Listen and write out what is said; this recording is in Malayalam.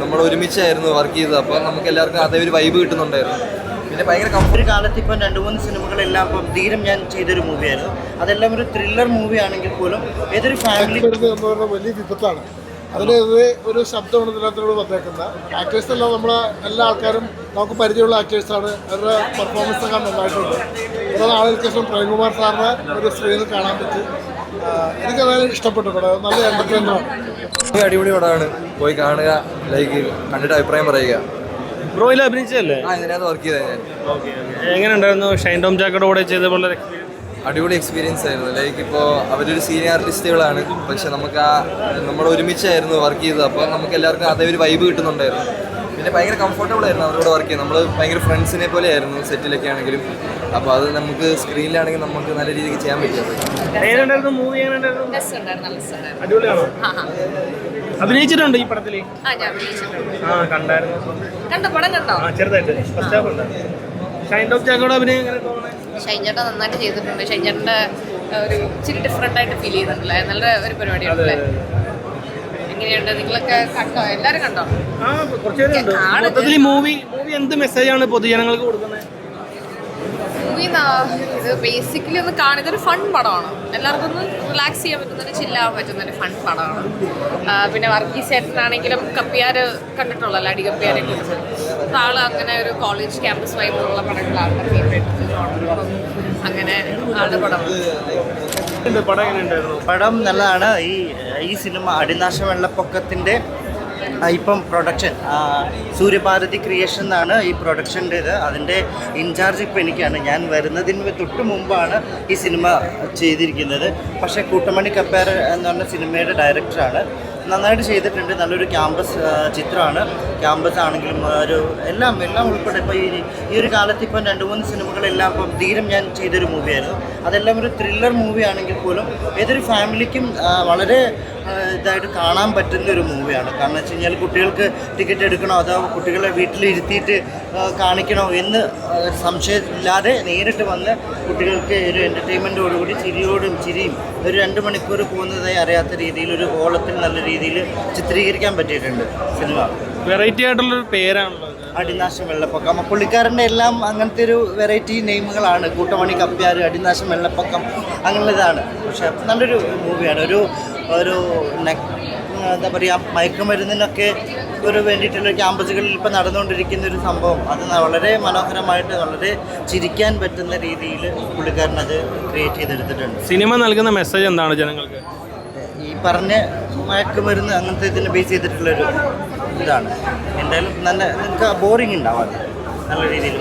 നമ്മൾ ഒരുമിച്ചായിരുന്നു വർക്ക് ചെയ്തത്. അപ്പോൾ നമുക്ക് എല്ലാവർക്കും അതേ ഒരു വൈബ് കിട്ടുന്നുണ്ടായിരുന്നു. പിന്നെ ഭയങ്കര ഒരു കാലത്ത് ഇപ്പം 2-3 സിനിമകളെല്ലാം ഇപ്പം ധീരം ഞാൻ ചെയ്തൊരു മൂവിയായിരുന്നു. അതെല്ലാം ഒരു ത്രില്ലർ മൂവി ആണെങ്കിൽ പോലും ഏതൊരു ഫാമിലി വലിയ വിപത്താണ്. അതിനെതിരെ ഒരു ശബ്ദമാണ് ഇതിനകത്തോട് വന്നേക്കുന്നത്. ആക്ടേഴ്സ് എല്ലാം നമ്മളെ എല്ലാ ആൾക്കാരും നമുക്ക് പരിചയമുള്ള ആക്ടേഴ്സാണ്. അവരുടെ പെർഫോമൻസ് ഒക്കെ നന്നായിട്ടുണ്ട്. കുറേ നാളുകൾക്ക് ശേഷം പ്രേംകുമാർ സാറിനെ ഒരു സ്ക്രീനിൽ കാണാൻ പറ്റി. എനിക്ക് അതായത് ഇഷ്ടപ്പെട്ടു. നല്ല എൻ്റർടൈൻമെൻ്റാണ്. അടിപൊളി പടമാണ്. പോയി കാണുക, ലൈക്ക് കണ്ടിട്ട് അഭിപ്രായം പറയുക. ബ്രോയിൽ അഭിനയിച്ചല്ലേ? ഇതിനകത്ത് വർക്ക് ചെയ്തത് ഞാൻ. എങ്ങനെ ഉണ്ടായിരുന്നു ഷൈൻ ടോം ചാക്കോയുടെ കൂടെ ചെയ്ത പോലെ? അടിപൊളി എക്സ്പീരിയൻസ് ആയിരുന്നു. ലൈക്ക് ഇപ്പോൾ അവരൊരു സീനിയർ ആർട്ടിസ്റ്റുകളാണ്, പക്ഷെ നമുക്ക് നമ്മൾ ഒരുമിച്ചായിരുന്നു വർക്ക് ചെയ്തത്. അപ്പോൾ നമുക്ക് എല്ലാവർക്കും അതേ ഒരു വൈബ് കിട്ടുന്നുണ്ടായിരുന്നു. പിന്നെ ഭയങ്കര കംഫർട്ടബിൾ ആയിരുന്നു അവരോട് വർക്ക് ചെയ്യുന്നത്. നമ്മൾ ഭയങ്കര ഫ്രണ്ട്സിനെ പോലെ ആയിരുന്നു സെറ്റിലൊക്കെ ആണെങ്കിലും. അപ്പോൾ അത് നമുക്ക് സ്ക്രീനിലാണെങ്കിൽ നമുക്ക് നല്ല രീതിക്ക് ചെയ്യാൻ പറ്റിയത്. അഭിനയിച്ചിട്ടുണ്ട് ഈ പടത്തില്? ഷൈൻ ടോം ചാക്കോയുടെ അഭിനയം എങ്ങനെ തോന്നുന്നത്? ഷൈൻ ചേട്ടൻ നന്നായിട്ട് ചെയ്തിട്ടുണ്ട്. ഷൈൻ ചേട്ടൻ്റെ ഒരു ഇച്ചിരി ഡിഫറെൻ്റ് ആയിട്ട് ഫീൽ ചെയ്യുന്നുണ്ടല്ലേ? നല്ല ഒരു പരിപാടിയാണല്ലേ? എങ്ങനെയുണ്ട്? നിങ്ങളൊക്കെ കണ്ടോ? എല്ലാവരും കണ്ടോ? മൂവി എന്ത് മെസ്സേജാണ് പൊതുജനങ്ങൾക്ക് കൊടുക്കുന്നത്? മൂവി ഇത് ബേസിക്കലി ഒന്ന് ഇതൊരു ഫൺ പടമാണ്. എല്ലാവർക്കും ഒന്ന് റിലാക്സ് ചെയ്യാൻ പറ്റുന്നൊരു ചില്ലാവാൻ പറ്റുന്നൊരു ഫൺ പടമാണ്. പിന്നെ വർഗീസ് ചേട്ടനാണെങ്കിലും കപ്പിയാർ കണ്ടിട്ടുള്ളല്ലോ, അടി കപ്പിയാരെ കുറിച്ച്. അപ്പോൾ ആൾ അങ്ങനെ ഒരു കോളേജ് ക്യാമ്പസ് വൈബുള്ള പടങ്ങളാണ് ഫേവറേറ്റ്. അങ്ങനെ ആളുടെ പടം നല്ലതാണ്. ഈ സിനിമ അടിനാശ വെള്ളപ്പൊക്കത്തിൻ്റെ ഇപ്പം പ്രൊഡക്ഷൻ സൂര്യഭാരതി ക്രിയേഷൻ എന്നാണ് ഈ പ്രൊഡക്ഷൻ്റേത്. അതിൻ്റെ ഇൻചാർജ് ഇപ്പം എനിക്കാണ്. ഞാൻ വരുന്നതിന് തൊട്ട് മുമ്പാണ് ഈ സിനിമ ചെയ്തിരിക്കുന്നത്. പക്ഷേ കൂട്ടമണി കപ്പേർ എന്ന് പറഞ്ഞ സിനിമയുടെ ഡയറക്ടറാണ്. നന്നായിട്ട് ചെയ്തിട്ടുണ്ട്. നല്ലൊരു ക്യാമ്പസ് ചിത്രമാണ്. ക്യാമ്പസ് ആണെങ്കിലും ഒരു എല്ലാം ഉൾപ്പെടെ ഇപ്പോൾ ഈ ഒരു കാലത്ത് ഇപ്പം 2-3 സിനിമകളെല്ലാം ഇപ്പം ധീരം ഞാൻ ചെയ്തൊരു മൂവിയായിരുന്നു. അതെല്ലാം ഒരു ത്രില്ലർ മൂവി ആണെങ്കിൽ പോലും ഏതൊരു ഫാമിലിക്കും വളരെ ഇതായിട്ട് കാണാൻ പറ്റുന്ന ഒരു മൂവിയാണ്. കാരണം വെച്ച് കഴിഞ്ഞാൽ കുട്ടികൾക്ക് ടിക്കറ്റ് എടുക്കണോ അതോ കുട്ടികളെ വീട്ടിലിരുത്തിയിട്ട് കാണിക്കണോ എന്ന് സംശയമില്ലാതെ നേരിട്ട് വന്ന് കുട്ടികൾക്ക് ഒരു എൻ്റർടൈൻമെൻറ്റോടുകൂടി ചിരിയും ഒരു 2 മണിക്കൂർ പോകുന്നതായി അറിയാത്ത രീതിയിൽ ഒരു ഓളത്തിൽ നല്ല രീതിയിൽ ചിത്രീകരിക്കാൻ പറ്റിയിട്ടുണ്ട് സിനിമ. വെറൈറ്റി ആയിട്ടുള്ളൊരു പേരാണല്ലോ അടിനാശം വെള്ളപ്പൊക്കം. പുള്ളിക്കാരൻ്റെ എല്ലാം അങ്ങനത്തെ ഒരു വെറൈറ്റി നെയിമുകളാണ്. കൂട്ടമണി കപ്പ്യാർ, അടിനാശം വെള്ളപ്പൊക്കം, അങ്ങനെയുള്ളതാണ്. പക്ഷേ നല്ലൊരു മൂവിയാണ്. ഒരു എന്താ പറയുക, മയക്കുമരുന്നിനൊക്കെ ഒരു വേണ്ടിയിട്ടുള്ള ക്യാമ്പസുകളിൽ ഇപ്പം നടന്നുകൊണ്ടിരിക്കുന്ന ഒരു സംഭവം. അത് വളരെ മനോഹരമായിട്ട് വളരെ ചിരിക്കാൻ പറ്റുന്ന രീതിയിൽ പുള്ളിക്കാരൻ അത് ക്രിയേറ്റ് ചെയ്തെടുത്തിട്ടുണ്ട്. സിനിമ നൽകുന്ന മെസ്സേജ് എന്താണ് ജനങ്ങൾക്ക്? ഈ പറഞ്ഞ മയക്കുമരുന്ന് അങ്ങനത്തെ ഇതിനെ ബേസ് ചെയ്തിട്ടുള്ളൊരു ഇതാണ്. എന്തായാലും നല്ല നിങ്ങൾക്ക് ബോറിംഗ് ഉണ്ടാവാതെ നല്ല രീതിയിൽ